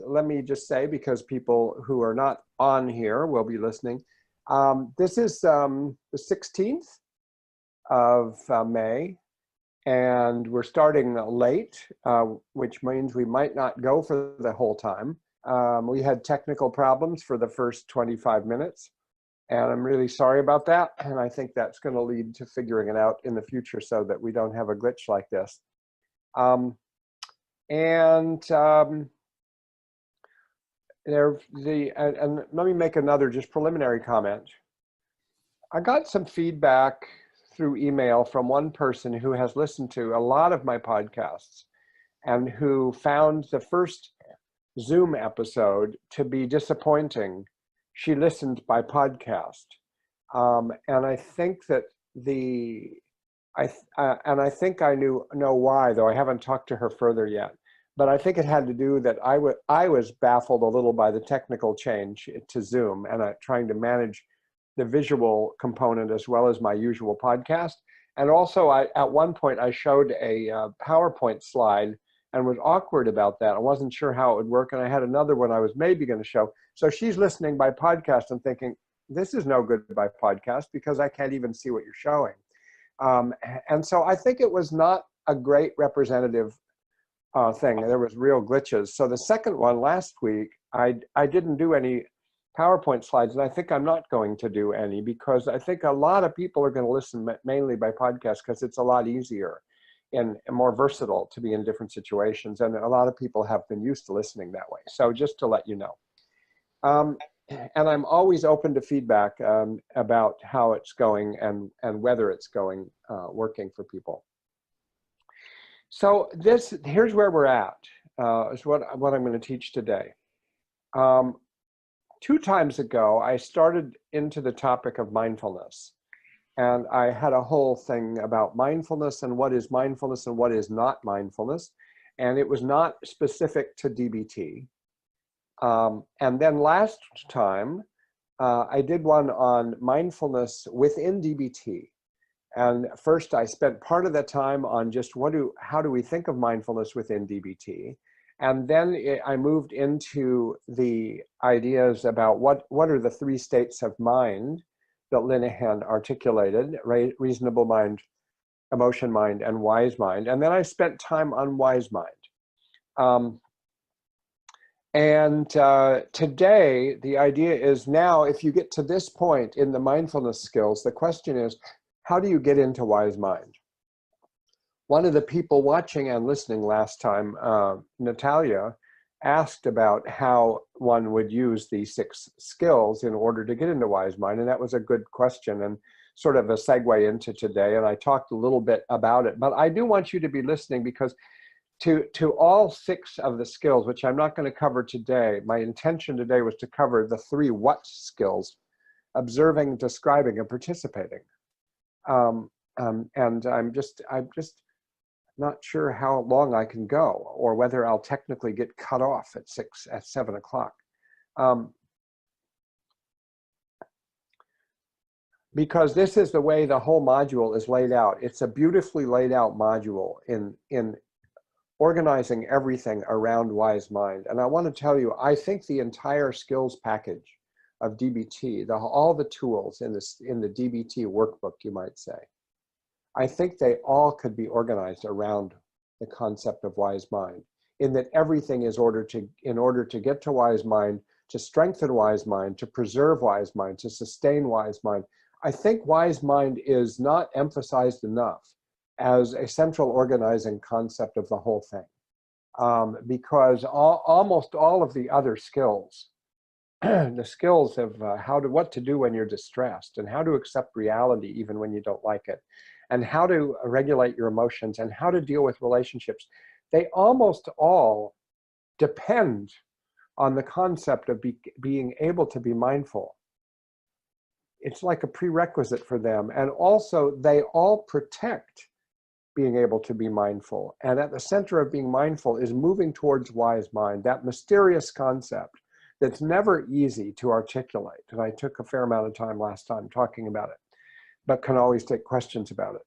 let me just say, because people who are not on here will be listening, this is the 16th of May, and we're starting late, which means we might not go for the whole time. We had technical problems for the first 25 minutes, and I'm really sorry about that. And I think that's going to lead to figuring it out in the future so that we don't have a glitch like this. And let me make another just preliminary comment. I got some feedback through email from one person who has listened to a lot of my podcasts and who found the first Zoom episode to be disappointing. She listened by podcast. And I think that I think I know why, though I haven't talked to her further yet. But I think it had to do that I was baffled a little by the technical change to Zoom and trying to manage the visual component as well as my usual podcast. And also, at one point, I showed a PowerPoint slide and was awkward about that. I wasn't sure how it would work. And I had another one I was maybe going to show. So she's listening by podcast and thinking, this is no good by podcast because I can't even see what you're showing. And so I think it was not a great representative thing. There was real glitches. So the second one last week, I didn't do any PowerPoint slides, and I think I'm not going to do any because I think a lot of people are going to listen mainly by podcast because it's a lot easier and more versatile to be in different situations. And a lot of people have been used to listening that way. So just to let you know. And I'm always open to feedback about how it's going and whether it's going working for people. So here's where we're at, is what I'm going to teach today. 2 times ago, I started into the topic of mindfulness. And I had a whole thing about mindfulness and what is not mindfulness. And it was not specific to DBT. And then last time, I did one on mindfulness within DBT. And first, I spent part of that time on just how do we think of mindfulness within DBT. And then I moved into the ideas about what are the 3 states of mind that Linehan articulated: reasonable mind, emotion mind, and wise mind. And then I spent time on wise mind. Today, the idea is now, if you get to this point in the mindfulness skills, the question is, how do you get into wise mind? One of the people watching and listening last time, Natalia, asked about how one would use these 6 skills in order to get into wise mind. And that was a good question and sort of a segue into today. And I talked a little bit about it, but I do want you to be listening because to all 6 of the skills, which I'm not going to cover today, my intention today was to cover the 3 what skills: observing, describing, and participating. And I'm just not sure how long I can go, or whether I'll technically get cut off at 7 o'clock. Because this is the way the whole module is laid out. It's a beautifully laid out module in organizing everything around wise mind. And I want to tell you, I think the entire skills package of DBT, all the tools in the DBT workbook, you might say, I think they all could be organized around the concept of wise mind, in that everything is in order to get to wise mind, to strengthen wise mind, to preserve wise mind, to sustain wise mind. I think wise mind is not emphasized enough as a central organizing concept of the whole thing, because almost all of the other skills, the skills of what to do when you're distressed, and how to accept reality even when you don't like it, and how to regulate your emotions, and how to deal with relationships, they almost all depend on the concept of being able to be mindful. It's like a prerequisite for them. And also, they all protect being able to be mindful. And at the center of being mindful is moving towards wise mind, that mysterious concept that's never easy to articulate. And I took a fair amount of time last time talking about it, but can always take questions about it.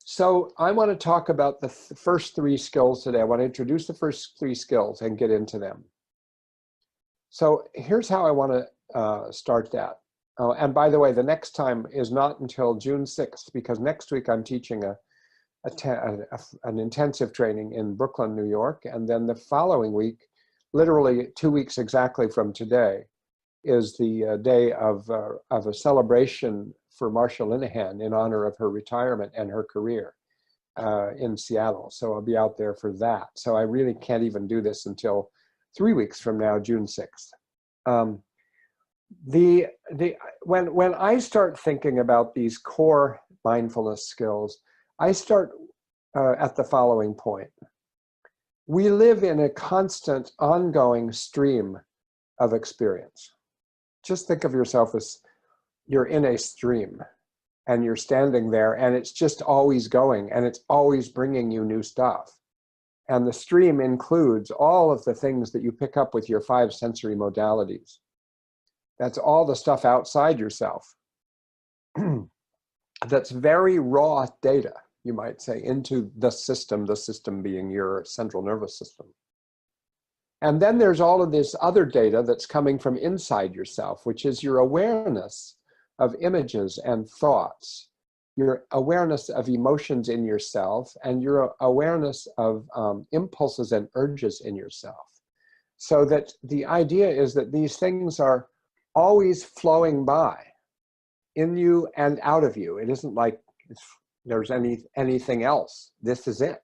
So I want to talk about the first three skills today. I want to introduce the first three skills and get into them. So here's how I want to start that. Oh, and by the way, the next time is not until June 6th, because next week I'm teaching an intensive training in Brooklyn, New York. And then the following week, literally 2 weeks exactly from today, is the day of a celebration for Marsha Linehan in honor of her retirement and her career in Seattle. So I'll be out there for that. So I really can't even do this until 3 weeks from now, June 6th. When I start thinking about these core mindfulness skills, I start at the following point. We live in a constant, ongoing stream of experience. Just think of yourself as you're in a stream and you're standing there and it's just always going and it's always bringing you new stuff. And the stream includes all of the things that you pick up with your 5 sensory modalities. That's all the stuff outside yourself. That's very raw data, you might say, into the system being your central nervous system. And then there's all of this other data that's coming from inside yourself, which is your awareness of images and thoughts, your awareness of emotions in yourself, and your awareness of impulses and urges in yourself. So that the idea is that these things are always flowing by in you and out of you. It isn't like there's anything else. This is it.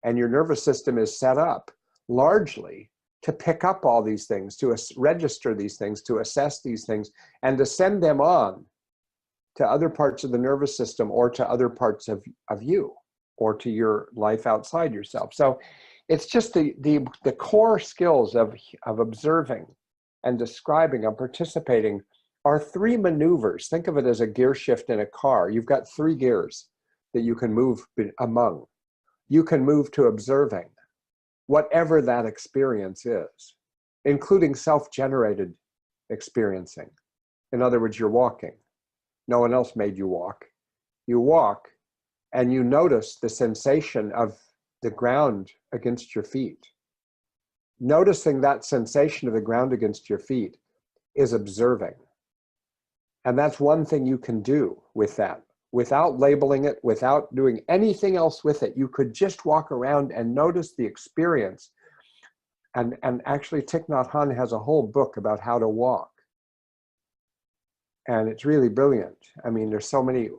And your nervous system is set up largely to pick up all these things, to register these things, to assess these things, and to send them on to other parts of the nervous system or to other parts of you or to your life outside yourself. So it's just the core skills of observing and describing and participating are 3 maneuvers. Think of it as a gear shift in a car. You've got 3 gears that you can move among. You can move to observing whatever that experience is, including self-generated experiencing. In other words, you're walking. No one else made you walk. You walk and you notice the sensation of the ground against your feet. Noticing that sensation of the ground against your feet is observing. And that's one thing you can do with that. Without labeling it, without doing anything else with it, you could just walk around and notice the experience. And actually, Thich Nhat Hanh has a whole book about how to walk. And it's really brilliant. I mean, there's so many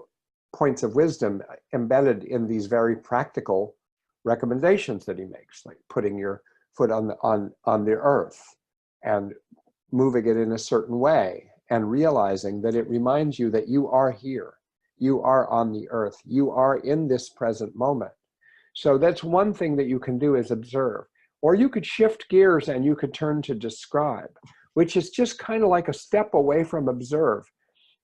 points of wisdom embedded in these very practical recommendations that he makes, like putting your foot on the earth and moving it in a certain way and realizing that it reminds you that you are here. You are on the earth. You are in this present moment. So that's one thing that you can do is observe. Or you could shift gears and you could turn to describe, which is just kind of like a step away from observe.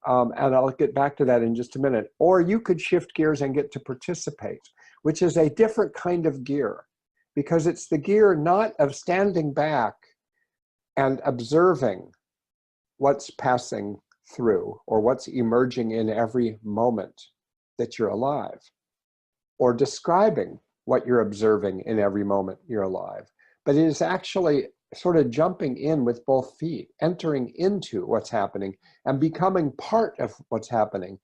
And I'll get back to that in just a minute. Or you could shift gears and get to participate, which is a different kind of gear, because it's the gear not of standing back and observing what's passing through or what's emerging in every moment that you're alive, or describing what you're observing in every moment you're alive. But it is actually sort of jumping in with both feet, entering into what's happening and becoming part of what's happening.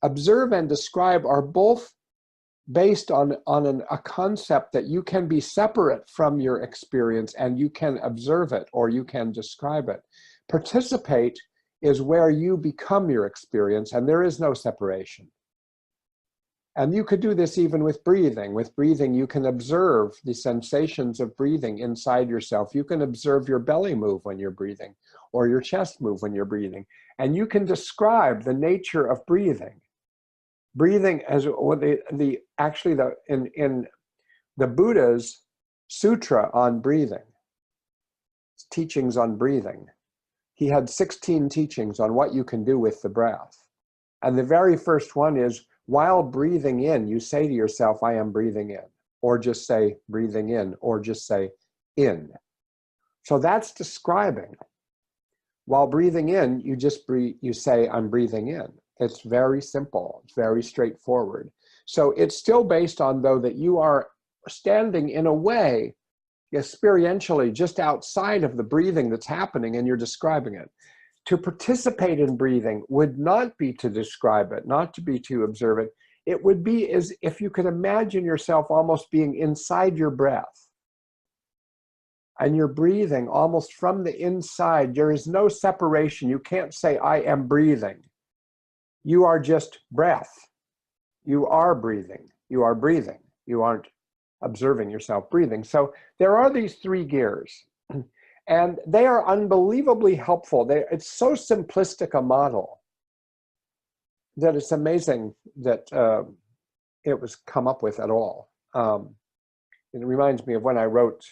Observe and describe are both based on a concept that you can be separate from your experience and you can observe it or you can describe it. Participate is where you become your experience and there is no separation. And you could do this even with breathing. With breathing, you can observe the sensations of breathing inside yourself. You can observe your belly move when you're breathing or your chest move when you're breathing. And you can describe the nature of breathing. Breathing as in the Buddha's sutra on breathing, teachings on breathing, he had 16 teachings on what you can do with the breath. And the very first one is, while breathing in, you say to yourself, I am breathing in, or just say breathing in, or just say in. So that's describing. While breathing in, you just breathe, you say, I'm breathing in. It's very simple, it's very straightforward. So it's still based on, though, that you are standing in a way, experientially, just outside of the breathing that's happening, and you're describing it. To participate in breathing would not be to describe it, not to be to observe it. It would be as if you could imagine yourself almost being inside your breath. And you're breathing almost from the inside. There is no separation. You can't say, I am breathing. You are just breath. You are breathing. You are breathing. You aren't observing yourself breathing. So there are these three gears. And they are unbelievably helpful. It's so simplistic a model that it's amazing that it was come up with at all. It reminds me of when I wrote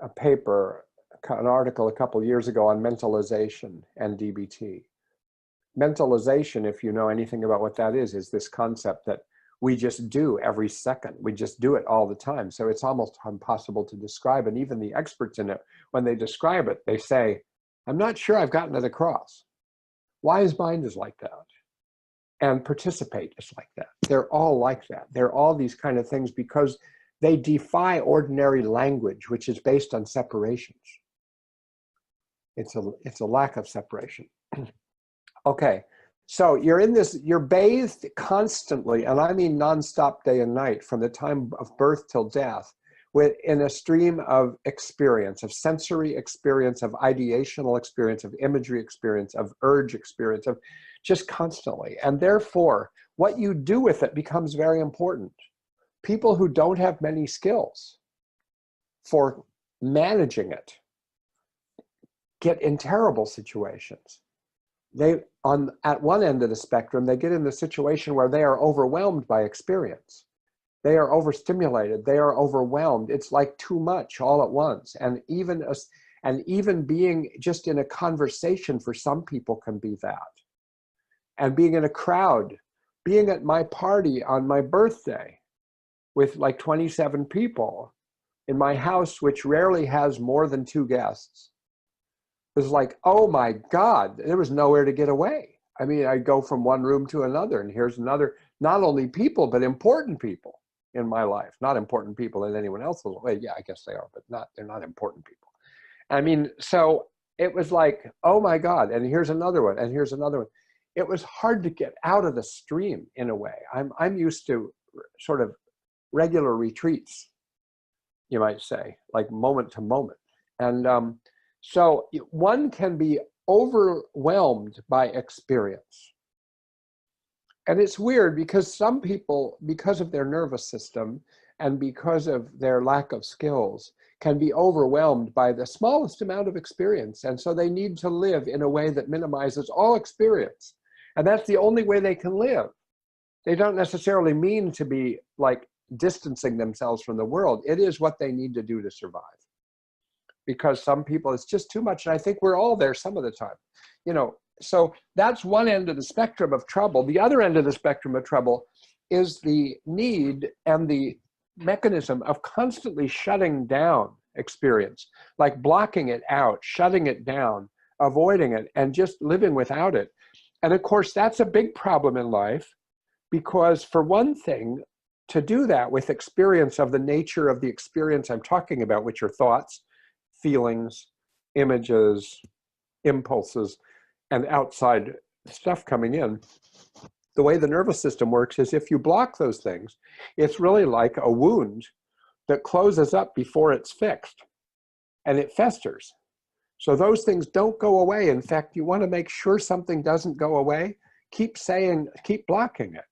a paper, an article a couple years ago on mentalization and DBT. Mentalization, if you know anything about what that is this concept that we just do every second. We just do it all the time. So it's almost impossible to describe. And even the experts in it, when they describe it, they say, I'm not sure I've gotten it across. Wise mind is like that. And participate is like that. They're all like that. They're all these kind of things because they defy ordinary language, which is based on separations. It's a lack of separation. Okay. So you're in this, you're bathed constantly, and I mean nonstop day and night from the time of birth till death, in a stream of experience, of sensory experience, of ideational experience, of imagery experience, of urge experience, of just constantly. And therefore, what you do with it becomes very important. People who don't have many skills for managing it get in terrible situations. At one end of the spectrum, they get in the situation where they are overwhelmed by experience. They are overstimulated. They are overwhelmed. It's like too much all at once. And even being just in a conversation for some people can be that. And being in a crowd, being at my party on my birthday with like 27 people in my house, which rarely has more than 2 guests. It was like, oh my God, there was nowhere to get away. I mean, I go from one room to another, and here's another, not only people, but important people in my life. Not important people in anyone else's way. Yeah, I guess they are, but they're not important people. I mean, so it was like, oh my God, and here's another one, and here's another one. It was hard to get out of the stream in a way. I'm used to sort of regular retreats, you might say, like moment to moment. And so one can be overwhelmed by experience. And it's weird because some people, because of their nervous system and because of their lack of skills, can be overwhelmed by the smallest amount of experience. And so they need to live in a way that minimizes all experience. And that's the only way they can live. They don't necessarily mean to be like distancing themselves from the world. It is what they need to do to survive. Because some people, it's just too much. And I think we're all there some of the time, you know. So that's one end of the spectrum of trouble. The other end of the spectrum of trouble is the need and the mechanism of constantly shutting down experience, like blocking it out, shutting it down, avoiding it, and just living without it. And of course, that's a big problem in life because, for one thing, to do that with experience of the nature of the experience I'm talking about, which are thoughts, feelings, images, impulses, and outside stuff coming in. The way the nervous system works is if you block those things, it's really like a wound that closes up before it's fixed, and it festers. So those things don't go away. In fact, you want to make sure something doesn't go away. Keep blocking it,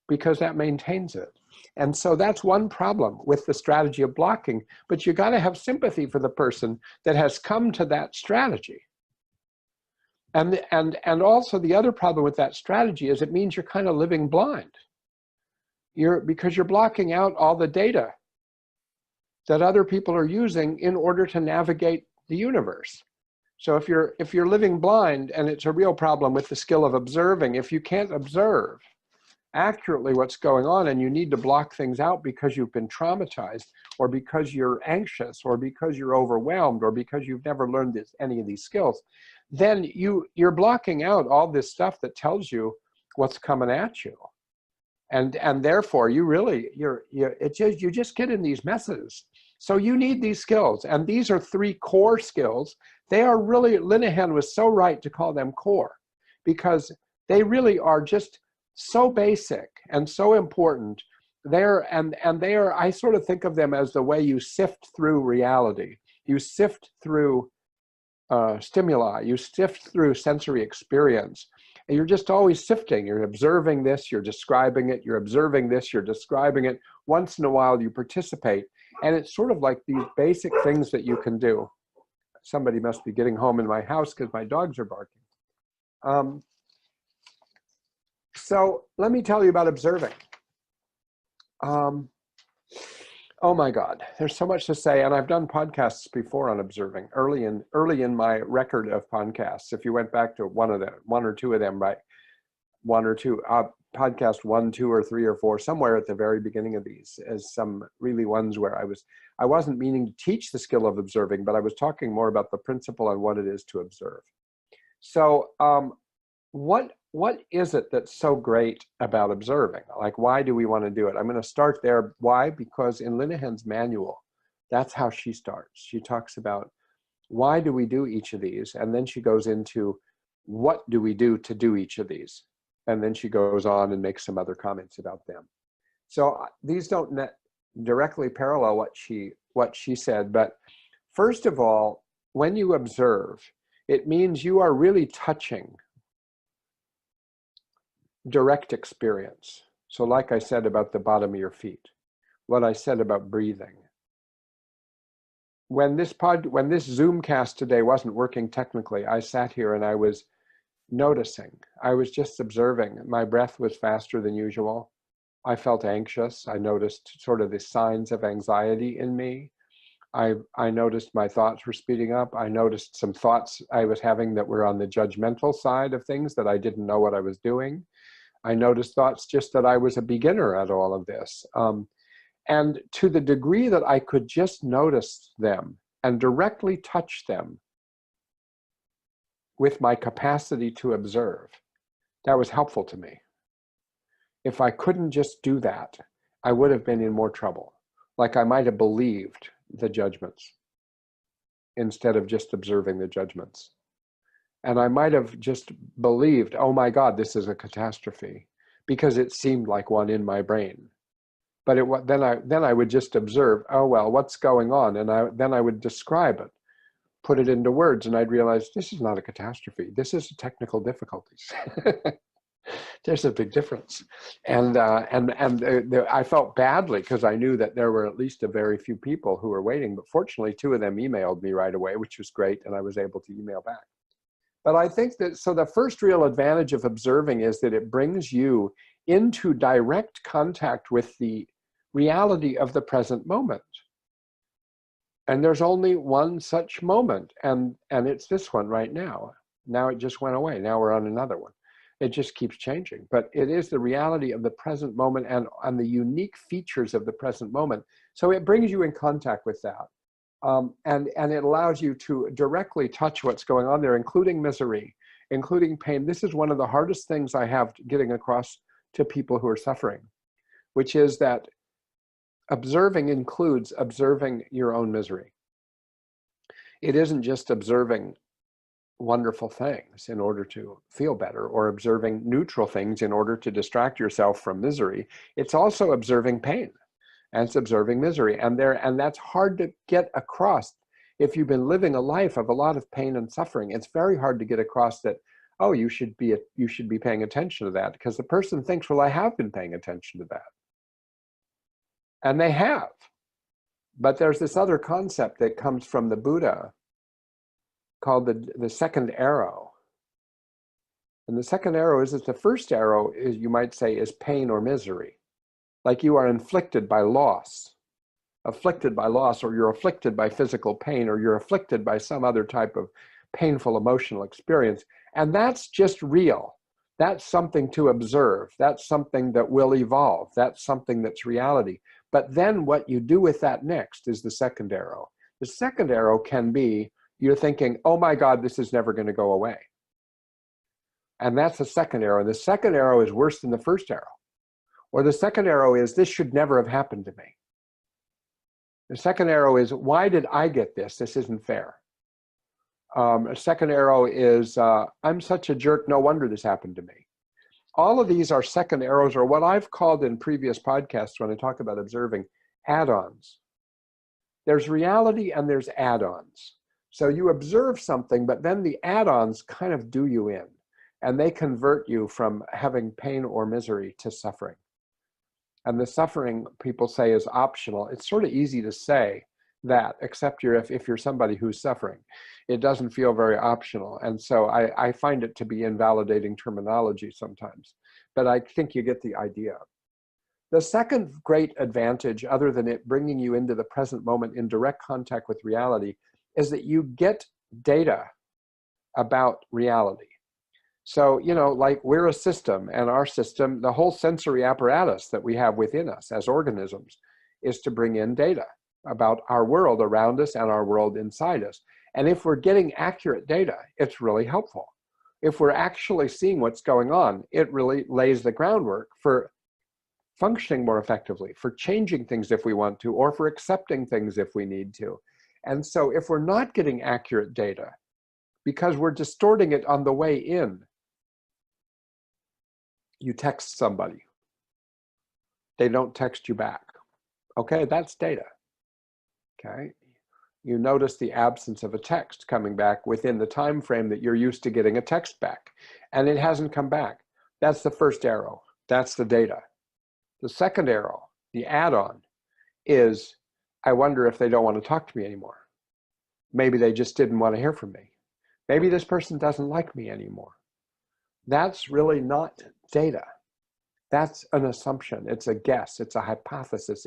because that maintains it. And so that's one problem with the strategy of blocking, but you got to have sympathy for the person that has come to that strategy. And also the other problem with that strategy is it means you're kind of living blind. Because you're blocking out all the data that other people are using in order to navigate the universe. So if you're living blind, and it's a real problem with the skill of observing, if you can't observe accurately what's going on, and you need to block things out because you've been traumatized, or because you're anxious, or because you're overwhelmed, or because you've never learned any of these skills, then you're blocking out all this stuff that tells you what's coming at you. And therefore you just get in these messes. So you need these skills, and these are 3 core skills. They are really, Linehan was so right to call them core, because they really are just so basic and so important. I sort of think of them as the way you sift through reality. You sift through stimuli, you sift through sensory experience. And you're just always sifting. You're observing this, you're describing it, you're observing this, you're describing it. Once in a while you participate. And it's sort of like these basic things that you can do. Somebody must be getting home in my house because my dogs are barking. So let me tell you about observing. Oh my God, there's so much to say, and I've done podcasts before on observing early in my record of podcasts. If you went back to one or two of them, right? Podcast 1, 2, or 3 or 4, somewhere at the very beginning of these, as some really ones where I wasn't meaning to teach the skill of observing, but I was talking more about the principle and what it is to observe. So what is it that's so great about observing? Like, why do we want to do it? I'm going to start there. Why? Because in Linehan's manual, that's how she starts. She talks about why do we do each of these? And then she goes into what do we do to do each of these? And then she goes on and makes some other comments about them. So these don't directly parallel what she said, but first of all, when you observe, it means you are really touching direct experience. So like I said about the bottom of your feet, what I said about breathing. When this Zoomcast today wasn't working technically, I sat here and I was noticing. I was just observing. My breath was faster than usual. I felt anxious. I noticed sort of the signs of anxiety in me. I noticed my thoughts were speeding up. I noticed some thoughts I was having that were on the judgmental side of things, that I didn't know what I was doing. I noticed thoughts just that I was a beginner at all of this. And to the degree that I could just notice them and directly touch them with my capacity to observe, that was helpful to me. If I couldn't just do that, I would have been in more trouble. Like I might have believed the judgments instead of just observing the judgments. And I might have just believed, oh my God, this is a catastrophe, because it seemed like one in my brain. But then I would just observe, oh well, what's going on? And then I would describe it, put it into words, and I'd realize this is not a catastrophe. This is technical difficulties. There's a big difference. And I felt badly because I knew that there were at least a very few people who were waiting, but fortunately 2 of them emailed me right away, which was great, and I was able to email back. But I think that, so the first real advantage of observing is that it brings you into direct contact with the reality of the present moment. And there's only one such moment, and it's this one right now. Now it just went away. Now we're on another one. It just keeps changing. But it is the reality of the present moment and the unique features of the present moment. So it brings you in contact with that. And it allows you to directly touch what's going on there, including misery, including pain. This is one of the hardest things I have getting across to people who are suffering, which is that observing includes observing your own misery. It isn't just observing wonderful things in order to feel better, or observing neutral things in order to distract yourself from misery. It's also observing pain. And it's observing misery, and that's hard to get across. If you've been living a life of a lot of pain and suffering, it's very hard to get across that, oh, you should be paying attention to that, because the person thinks, well, I have been paying attention to that. And they have. But there's this other concept that comes from the Buddha called the second arrow. And the second arrow is that the first arrow is, you might say, is pain or misery. Like you are inflicted by loss, or you're afflicted by physical pain, or you're afflicted by some other type of painful emotional experience. And that's just real. That's something to observe. That's something that will evolve. That's something that's reality. But then what you do with that next is the second arrow. The second arrow can be, you're thinking, oh my God, this is never going to go away. And that's the second arrow. The second arrow is worse than the first arrow. Or the second arrow is, this should never have happened to me. The second arrow is, why did I get this? This isn't fair. A second arrow is, I'm such a jerk, no wonder this happened to me. All of these are second arrows, or what I've called in previous podcasts when I talk about observing, add-ons. There's reality and there's add-ons. So you observe something, but then the add-ons kind of do you in, and they convert you from having pain or misery to suffering. And the suffering, people say, is optional. It's sort of easy to say that, except if you're somebody who's suffering. It doesn't feel very optional. And so I find it to be invalidating terminology sometimes, but I think you get the idea. The second great advantage, other than it bringing you into the present moment in direct contact with reality, is that you get data about reality. So, like we're a system, and our system, the whole sensory apparatus that we have within us as organisms, is to bring in data about our world around us and our world inside us. And if we're getting accurate data, it's really helpful. If we're actually seeing what's going on, it really lays the groundwork for functioning more effectively, for changing things if we want to, or for accepting things if we need to. And so if we're not getting accurate data, because we're distorting it on the way in, you text somebody, they don't text you back. Okay, that's data. Okay, you notice the absence of a text coming back within the time frame that you're used to getting a text back, and it hasn't come back. That's the first arrow. That's the data. The second arrow, the add-on, is, I wonder if they don't want to talk to me anymore. Maybe they just didn't want to hear from me. Maybe this person doesn't like me anymore. That's really not data. That's an assumption. It's a guess. It's a hypothesis.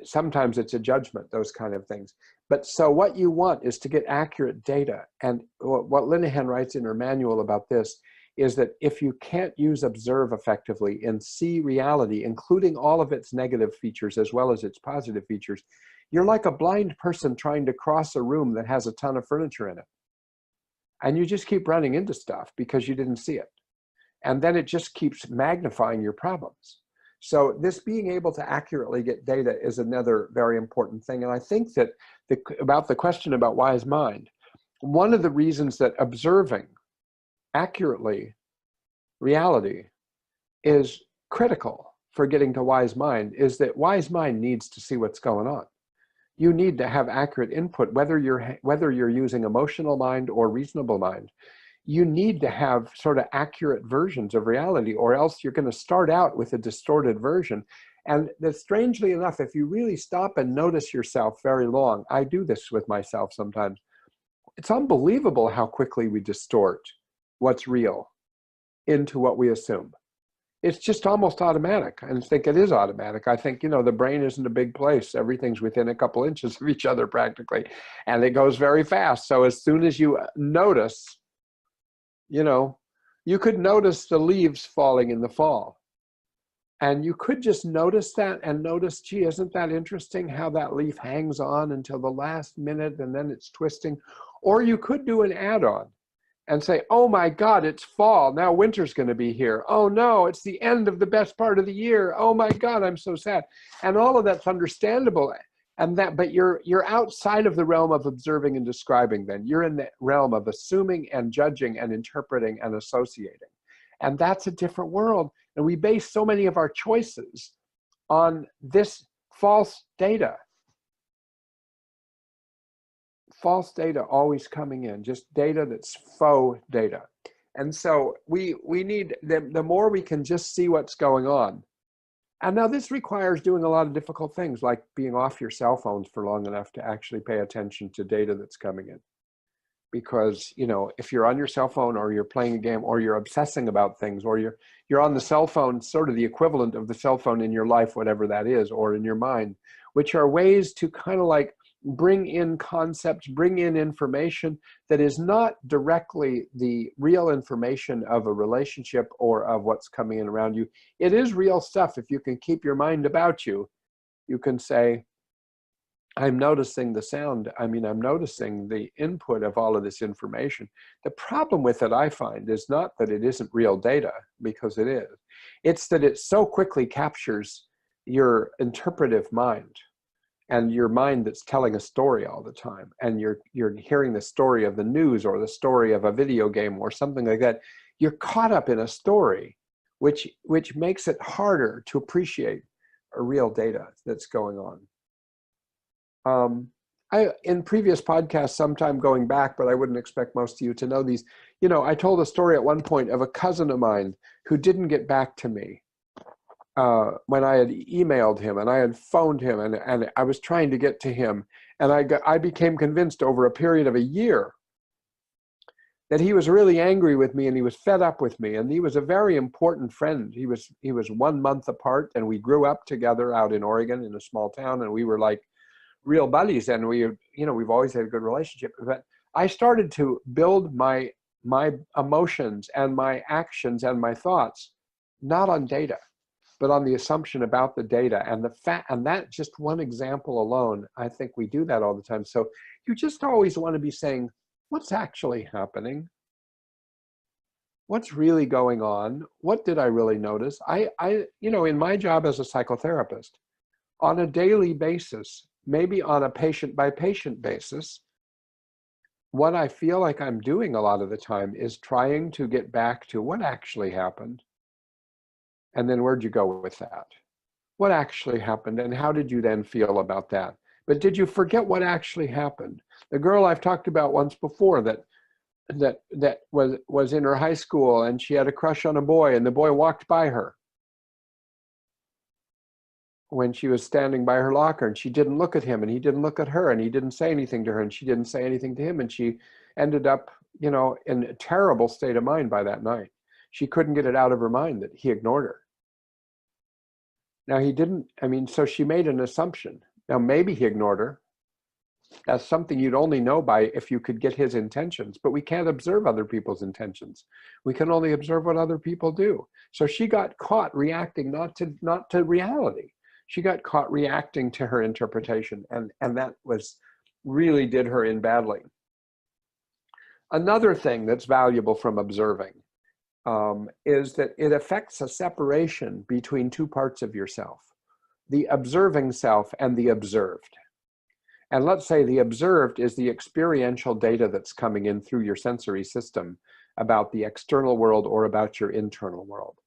Sometimes it's a judgment, those kind of things. But so what you want is to get accurate data. And what Linehan writes in her manual about this is that if you can't use observe effectively and see reality, including all of its negative features as well as its positive features, you're like a blind person trying to cross a room that has a ton of furniture in it. And you just keep running into stuff because you didn't see it. And then it just keeps magnifying your problems. So this being able to accurately get data is another very important thing. And I think that about the question about wise mind, one of the reasons that observing accurately reality is critical for getting to wise mind is that wise mind needs to see what's going on. You need to have accurate input, whether you're using emotional mind or reasonable mind. You need to have sort of accurate versions of reality, or else you're going to start out with a distorted version. And that, strangely enough, if you really stop and notice yourself very long, I do this with myself sometimes, it's unbelievable how quickly we distort what's real into what we assume. It's just almost automatic. And I think it is automatic. I think, the brain isn't a big place. Everything's within a couple inches of each other practically. And it goes very fast. So as soon as you notice, you could notice the leaves falling in the fall. And you could just notice that and notice, gee, isn't that interesting how that leaf hangs on until the last minute and then it's twisting? Or you could do an add-on and say, oh my God, it's fall. Now winter's going to be here. Oh no, it's the end of the best part of the year. Oh my God, I'm so sad. And all of that's understandable. But you're outside of the realm of observing and describing then. You're in the realm of assuming and judging and interpreting and associating. And that's a different world. And we base so many of our choices on this false data. False data always coming in, just data that's faux data. And so we need, the more we can just see what's going on. And now this requires doing a lot of difficult things, like being off your cell phones for long enough to actually pay attention to data that's coming in. Because, if you're on your cell phone or you're playing a game or you're obsessing about things or you're on the cell phone, sort of the equivalent of the cell phone in your life, whatever that is, or in your mind, which are ways to kind of like bring in concepts, bring in information that is not directly the real information of a relationship or of what's coming in around you. It is real stuff. If you can keep your mind about you, you can say, I'm noticing the sound. I mean, I'm noticing the input of all of this information. The problem with it, I find, is not that it isn't real data, because it is. It's that it so quickly captures your interpretive mind, and your mind that's telling a story all the time. And you're hearing the story of the news or the story of a video game or something like that. You're caught up in a story, which makes it harder to appreciate a real data that's going on. In previous podcasts, sometime going back, but I wouldn't expect most of you to know these, I told a story at one point of a cousin of mine who didn't get back to me when I had emailed him and I had phoned him, and I was trying to get to him. And I became convinced over a period of a year that he was really angry with me and he was fed up with me. And he was a very important friend. He was 1 month apart, and we grew up together out in Oregon in a small town, and we were like real buddies, and we've always had a good relationship. But I started to build my emotions and my actions and my thoughts not on data, but on the assumption about the data. And and that just one example alone, I think we do that all the time. So you just always want to be saying, what's actually happening? What's really going on? What did I really notice? In my job as a psychotherapist, on a daily basis, maybe on a patient by patient basis, what I feel like I'm doing a lot of the time is trying to get back to what actually happened. And then where'd you go with that? What actually happened, and how did you then feel about that? But did you forget what actually happened? The girl I've talked about once before that was in her high school, and she had a crush on a boy, and the boy walked by her when she was standing by her locker, and she didn't look at him, and he didn't look at her, and he didn't say anything to her, and she didn't say anything to him, and she ended up, in a terrible state of mind by that night. She couldn't get it out of her mind that he ignored her. Now he didn't, so she made an assumption. Now maybe he ignored her. That's something you'd only know by if you could get his intentions, but we can't observe other people's intentions. We can only observe what other people do. So she got caught reacting not to reality. She got caught reacting to her interpretation, and that really did her in badly. Another thing that's valuable from observing is that it affects a separation between two parts of yourself, the observing self and the observed. And let's say the observed is the experiential data that's coming in through your sensory system about the external world or about your internal world.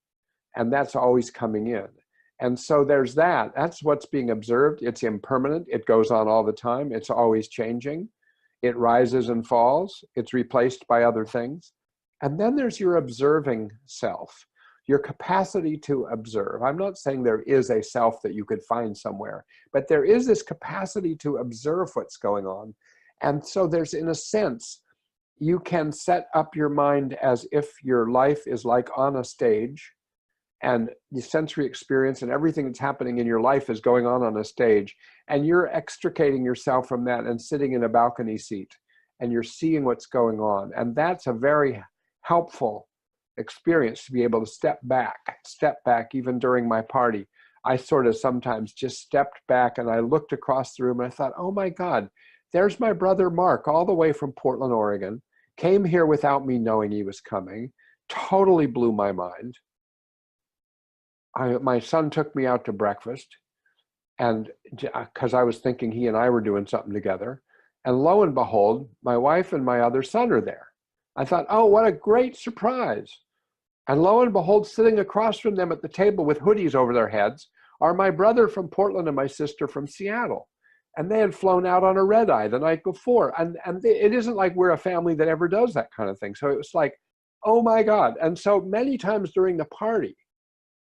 And that's always coming in. And so there's that's what's being observed. It's impermanent. It goes on all the time. It's always changing. It rises and falls. It's replaced by other things. And then there's your observing self, your capacity to observe. I'm not saying there is a self that you could find somewhere, but there is this capacity to observe what's going on. And so there's, in a sense, you can set up your mind as if your life is like on a stage, and the sensory experience and everything that's happening in your life is going on a stage, and you're extricating yourself from that and sitting in a balcony seat, and you're seeing what's going on. And that's a very helpful experience to be able to step back. Even during my party, I sort of sometimes just stepped back and I looked across the room and I thought, oh my God, there's my brother Mark, all the way from Portland, Oregon, came here without me knowing he was coming, totally blew my mind. My son took me out to breakfast, and because I was thinking he and I were doing something together, and lo and behold, my wife and my other son are there. I thought, oh, what a great surprise. And lo and behold, sitting across from them at the table with hoodies over their heads are my brother from Portland and my sister from Seattle. And they had flown out on a red eye the night before. And it isn't like we're a family that ever does that kind of thing. So it was like, oh my God. And so many times during the party,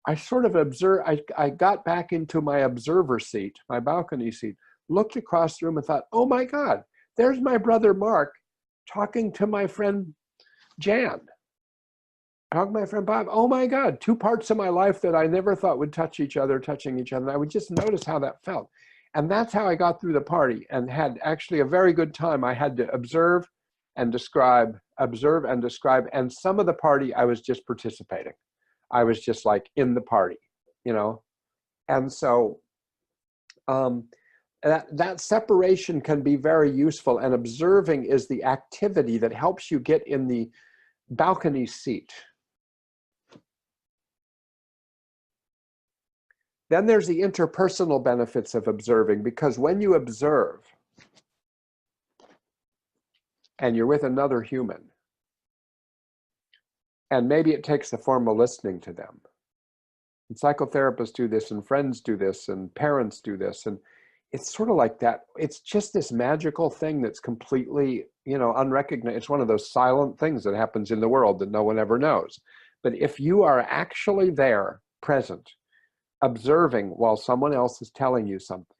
I sort of observed, I got back into my observer seat, my balcony seat, looked across the room and thought, oh my God, there's my brother Mark talking to my friend Jan. Talking to my friend Bob. Oh my God, two parts of my life that I never thought would touching each other. And I would just notice how that felt. And that's how I got through the party and had actually a very good time. I had to observe and describe. And some of the party, I was just participating. I was just like in the party, And so that separation can be very useful, and observing is the activity that helps you get in the balcony seat. Then there's the interpersonal benefits of observing, because when you observe and you're with another human, and maybe it takes the form of listening to them. And psychotherapists do this, and friends do this, and parents do this, and it's sort of like that. It's just this magical thing that's completely, unrecognized. It's one of those silent things that happens in the world that no one ever knows. But if you are actually there, present, observing while someone else is telling you something,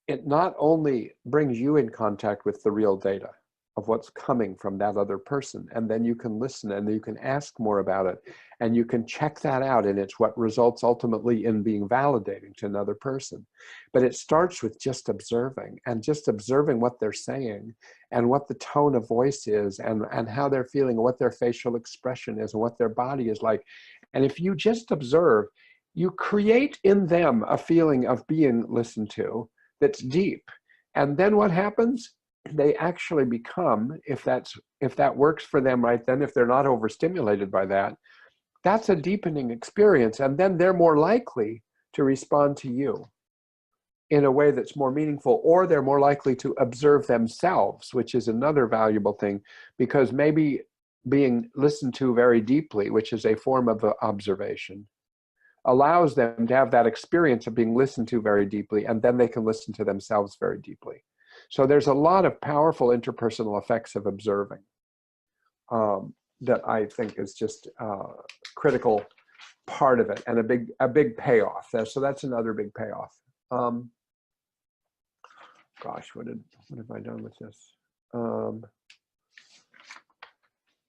it not only brings you in contact with the real data of what's coming from that other person, and then you can listen and you can ask more about it, and you can check that out, and it's what results ultimately in being validating to another person. But it starts with just observing, and just observing what they're saying and what the tone of voice is, and how they're feeling, and what their facial expression is, and what their body is like. And if you just observe, you create in them a feeling of being listened to that's deep. And then what happens? They actually become, if that works for them right then, if they're not overstimulated by that, that's a deepening experience. And then they're more likely to respond to you in a way that's more meaningful, or they're more likely to observe themselves, which is another valuable thing, because maybe being listened to very deeply, which is a form of observation, allows them to have that experience of being listened to very deeply, and then they can listen to themselves very deeply. So there's a lot of powerful interpersonal effects of observing that I think is just a critical part of it, and a big payoff. So that's another big payoff. Gosh, what have I done with this?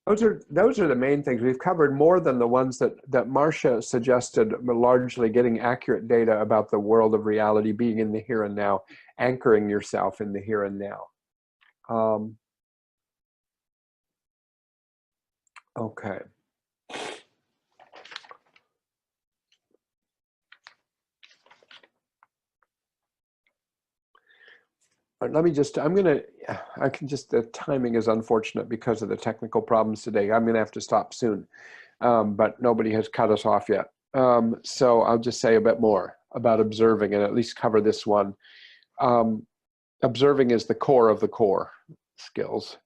Those are the main things. We've covered more than the ones that Marcia suggested, largely getting accurate data about the world of reality, being in the here and now, anchoring yourself in the here and now. Okay. Let me just, the timing is unfortunate because of the technical problems today. I'm going to have to stop soon, but nobody has cut us off yet. So I'll just say a bit more about observing, and at least cover this one. Observing is the core of the core skills.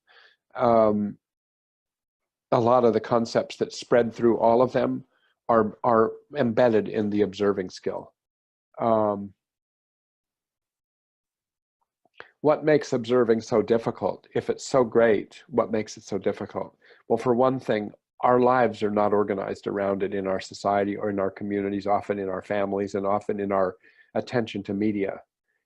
A lot of the concepts that spread through all of them are embedded in the observing skill. What makes observing so difficult? If it's so great, what makes it so difficult? Well, for one thing, our lives are not organized around it in our society or in our communities, often in our families, and often in our attention to media.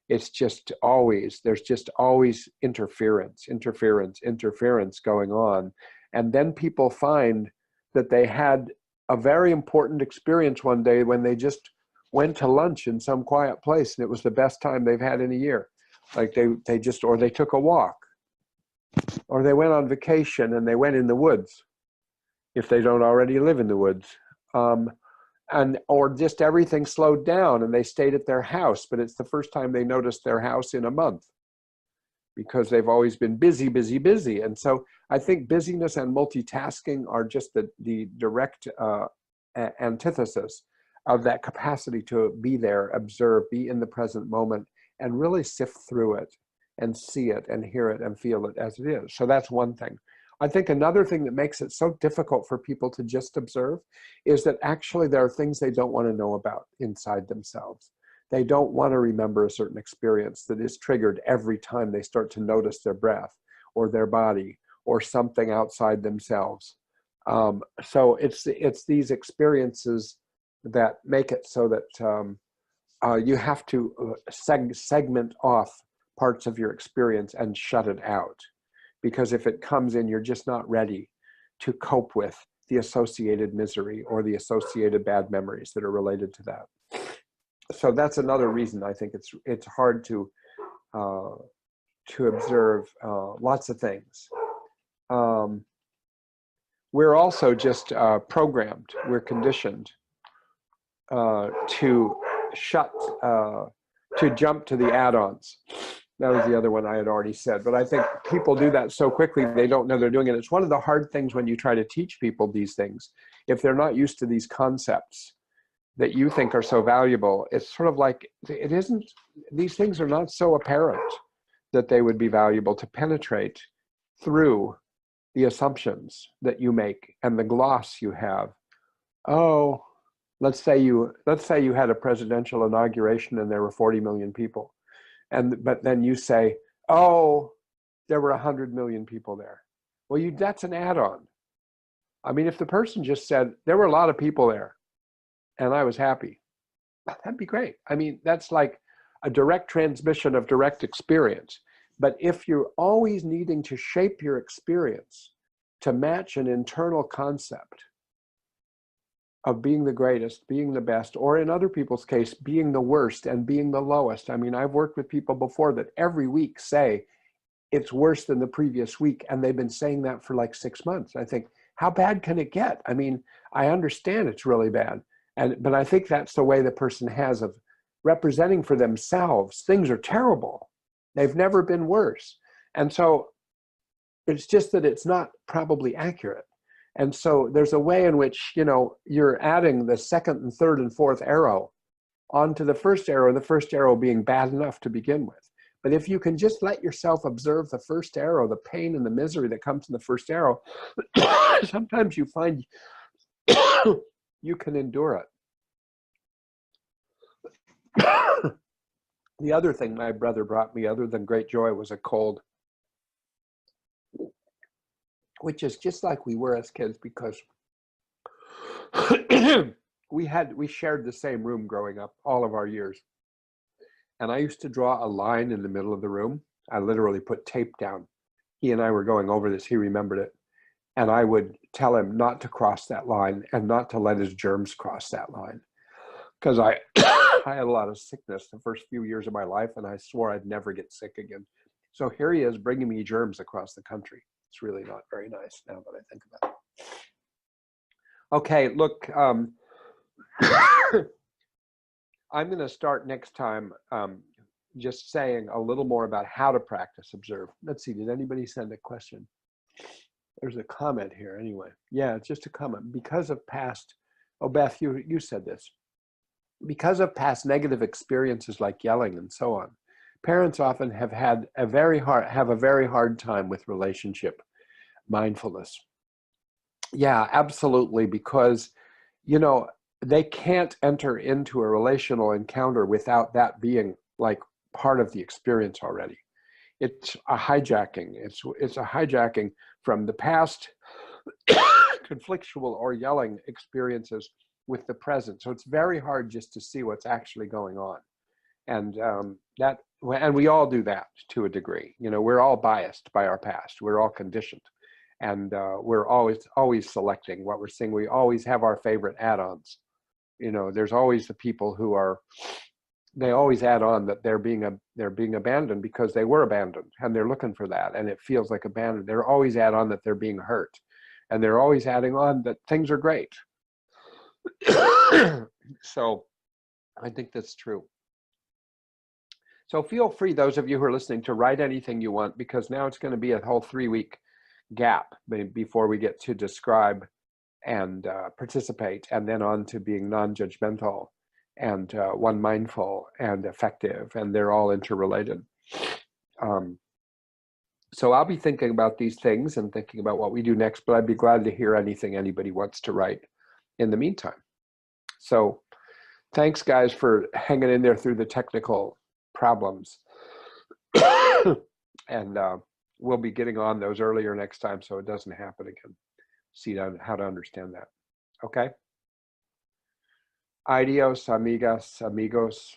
It's just always, there's just always interference going on. And then people find that they had a very important experience one day when they just went to lunch in some quiet place, and it was the best time they've had in a year. Like they took a walk, or they went on vacation and they went in the woods, if they don't already live in the woods. Or just everything slowed down and they stayed at their house, but it's the first time they noticed their house in a month, because they've always been busy. And so I think busyness and multitasking are just the direct antithesis of that capacity to be there, observe, be in the present moment, and really sift through it and see it and hear it and feel it as it is. So that's one thing. I think another thing that makes it so difficult for people to just observe is that actually there are things they don't want to know about inside themselves. They don't want to remember a certain experience that is triggered every time they start to notice their breath or their body or something outside themselves. So it's these experiences that make it so that you have to segment off parts of your experience and shut it out. Because if it comes in, you're just not ready to cope with the associated misery or the associated bad memories that are related to that. So that's another reason I think it's hard to observe lots of things. We're also just programmed, we're conditioned to to jump to the add-ons. That was the other one I had already said. But I think people do that so quickly, they don't know they're doing it. It's one of the hard things when you try to teach people these things. If they're not used to these concepts that you think are so valuable, it's sort of like, it isn't, these things are not so apparent that they would be valuable to penetrate through the assumptions that you make and the gloss you have. Oh, let's say you had a presidential inauguration and there were 40 million people. But then you say, oh, there were 100 million people there. Well, that's an add-on. I mean, if the person just said, there were a lot of people there and I was happy, that'd be great. I mean, that's like a direct transmission of direct experience. But if you're always needing to shape your experience to match an internal concept of being the greatest, being the best, or in other people's case, being the worst and being the lowest. I mean, I've worked with people before that every week say it's worse than the previous week, and they've been saying that for like 6 months. I think, how bad can it get? I mean, I understand it's really bad, but I think that's the way the person has of representing for themselves, things are terrible. They've never been worse. And so it's just that it's not probably accurate. And so there's a way in which, you're adding the second and third and fourth arrow onto the first arrow being bad enough to begin with. But if you can just let yourself observe the first arrow, the pain and the misery that comes in the first arrow, sometimes you find you can endure it. The other thing my brother brought me, other than great joy, was a cold, which is just like we were as kids, because we shared the same room growing up all of our years. And I used to draw a line in the middle of the room. I literally put tape down. He and I were going over this, he remembered it. And I would tell him not to cross that line and not to let his germs cross that line. Because I had a lot of sickness the first few years of my life, and I swore I'd never get sick again. So here he is bringing me germs across the country. It's really not very nice now that I think about it. Okay, look, I'm going to start next time just saying a little more about how to practice observe. Let's see, did anybody send a question? There's a comment here anyway. Yeah, it's just a comment. Because of past, oh, Beth, you said this. Because of past negative experiences like yelling and so on, parents often have a very hard time with relationship mindfulness. Yeah, absolutely, because they can't enter into a relational encounter without that being like part of the experience already. It's a hijacking. It's a hijacking from the past conflictual or yelling experiences with the present. So it's very hard just to see what's actually going on. And and we all do that to a degree. We're all biased by our past. We're all conditioned. And we're always selecting what we're seeing. We always have our favorite add-ons. There's always the people who they always add on that they're being abandoned because they were abandoned, and they're looking for that, and it feels like abandoned. They're always add on that they're being hurt, and they're always adding on that things are great. So I think that's true. So feel free, those of you who are listening, to write anything you want, because now it's going to be a whole 3-week gap before we get to describe and participate, and then on to being non-judgmental and one mindful and effective, and they're all interrelated. So I'll be thinking about these things and thinking about what we do next, but I'd be glad to hear anything anybody wants to write in the meantime. So thanks, guys, for hanging in there through the technical problems. And we'll be getting on those earlier next time so it doesn't happen again. See how to understand that. Okay? Adios, amigas, amigos.